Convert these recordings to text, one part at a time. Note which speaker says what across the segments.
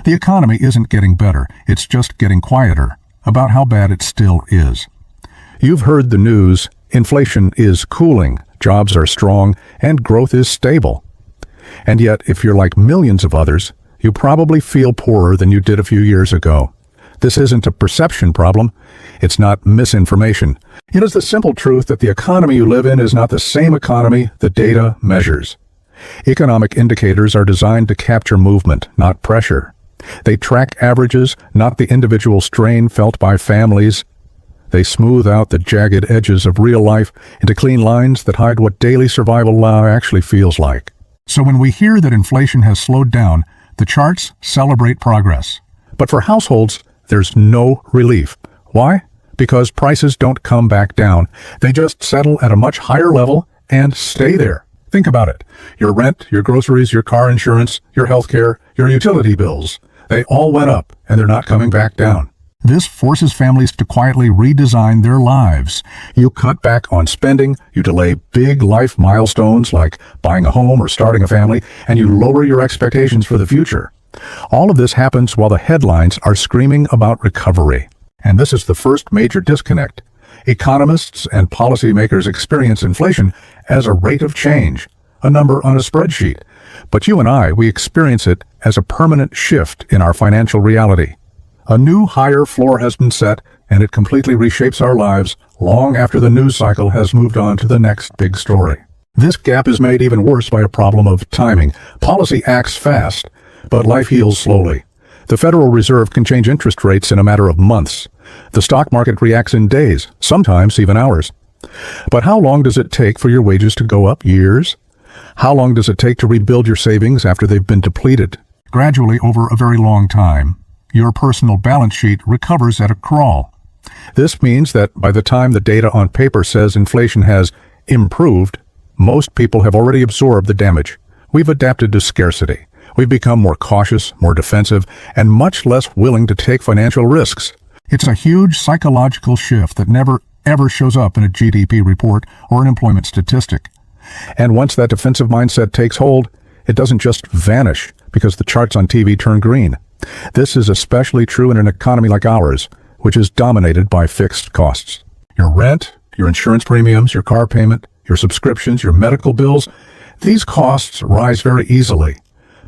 Speaker 1: The economy isn't getting better, it's just getting quieter about how bad it still is. You've heard the news, inflation is cooling, jobs are strong, and growth is stable. And yet, if you're like millions of others, you probably feel poorer than you did a few years ago. This isn't a perception problem. It's not misinformation. It is the simple truth that the economy you live in is not the same economy the data measures. Economic indicators are designed to capture movement, not pressure. They track averages, not the individual strain felt by families. They smooth out the jagged edges of real life into clean lines that hide what daily survival actually feels like. So when we hear that inflation has slowed down, the charts celebrate progress. But for households, there's no relief. Why? Because prices don't come back down. They just settle at a much higher level and stay there. Think about it. Your rent, your groceries, your car insurance, your healthcare, your utility bills, they all went up and they're not coming back down. This forces families to quietly redesign their lives. You cut back on spending, you delay big life milestones like buying a home or starting a family, and you lower your expectations for the future. All of this happens while the headlines are screaming about recovery. And this is the first major disconnect. Economists and policymakers experience inflation as a rate of change, a number on a spreadsheet. But you and I, we experience it as a permanent shift in our financial reality. A new higher floor has been set, and it completely reshapes our lives long after the news cycle has moved on to the next big story. This gap is made even worse by a problem of timing. Policy acts fast, but life heals slowly. The Federal Reserve can change interest rates in a matter of months. The stock market reacts in days, sometimes even hours. But how long does it take for your wages to go up? Years? How long does it take to rebuild your savings after they've been depleted? Gradually, over a very long time. Your personal balance sheet recovers at a crawl. This means that by the time the data on paper says inflation has improved, most people have already absorbed the damage. We've adapted to scarcity. We've become more cautious, more defensive, and much less willing to take financial risks. It's a huge psychological shift that never, ever shows up in a GDP report or an employment statistic. And once that defensive mindset takes hold, it doesn't just vanish because the charts on TV turn green. This is especially true in an economy like ours, which is dominated by fixed costs. Your rent, your insurance premiums, your car payment, your subscriptions, your medical bills, these costs rise very easily,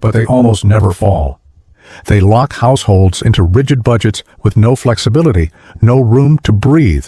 Speaker 1: but they almost never fall. They lock households into rigid budgets with no flexibility, no room to breathe.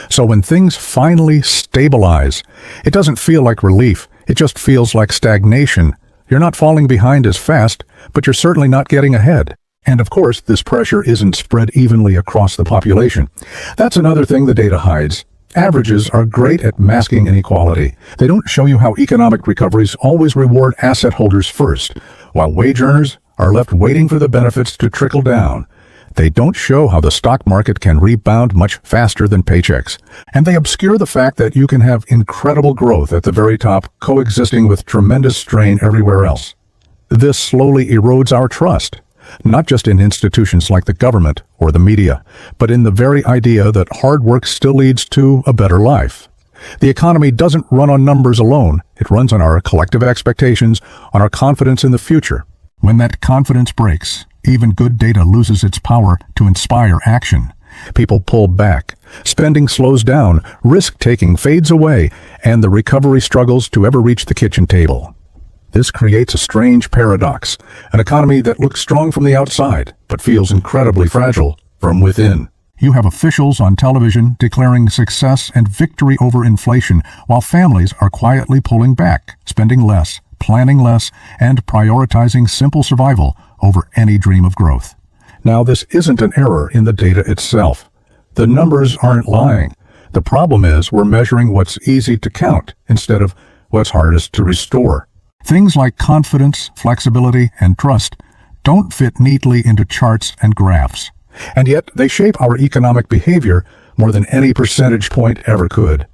Speaker 1: So when things finally stabilize, it doesn't feel like relief, it just feels like stagnation. You're not falling behind as fast, but you're certainly not getting ahead. And of course, this pressure isn't spread evenly across the population. That's another thing the data hides. Averages are great at masking inequality. They don't show you how economic recoveries always reward asset holders first, while wage earners are left waiting for the benefits to trickle down. They don't show how the stock market can rebound much faster than paychecks. And they obscure the fact that you can have incredible growth at the very top coexisting with tremendous strain everywhere else. This slowly erodes our trust. Not just in institutions like the government or the media, but in the very idea that hard work still leads to a better life. The economy doesn't run on numbers alone. It runs on our collective expectations, on our confidence in the future. When that confidence breaks, even good data loses its power to inspire action. People pull back, spending slows down, risk-taking fades away, and the recovery struggles to ever reach the kitchen table. This creates a strange paradox, an economy that looks strong from the outside, but feels incredibly fragile from within. You have officials on television declaring success and victory over inflation, while families are quietly pulling back, spending less, planning less, and prioritizing simple survival over any dream of growth. Now, this isn't an error in the data itself. The numbers aren't lying. The problem is we're measuring what's easy to count instead of what's hardest to restore. Things like confidence, flexibility, and trust don't fit neatly into charts and graphs. And yet they shape our economic behavior more than any percentage point ever could.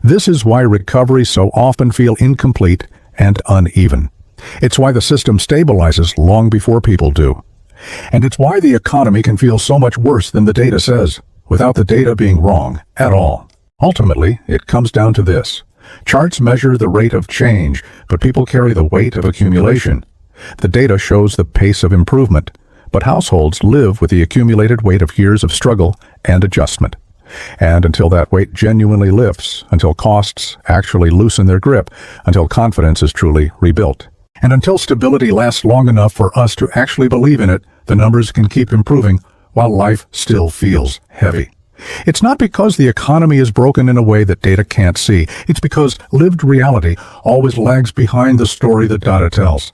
Speaker 1: This is why recoveries so often feel incomplete and uneven. It's why the system stabilizes long before people do. And it's why the economy can feel so much worse than the data says, without the data being wrong at all. Ultimately, it comes down to this. Charts measure the rate of change, but people carry the weight of accumulation. The data shows the pace of improvement, but households live with the accumulated weight of years of struggle and adjustment. And until that weight genuinely lifts, until costs actually loosen their grip, until confidence is truly rebuilt, and until stability lasts long enough for us to actually believe in it, the numbers can keep improving while life still feels heavy. It's not because the economy is broken in a way that data can't see. It's because lived reality always lags behind the story that data tells.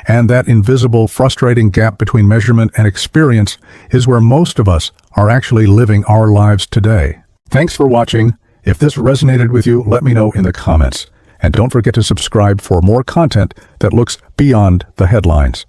Speaker 1: And that invisible, frustrating gap between measurement and experience is where most of us are actually living our lives today. Thanks for watching. If this resonated with you, let me know in the comments. And don't forget to subscribe for more content that looks beyond the headlines.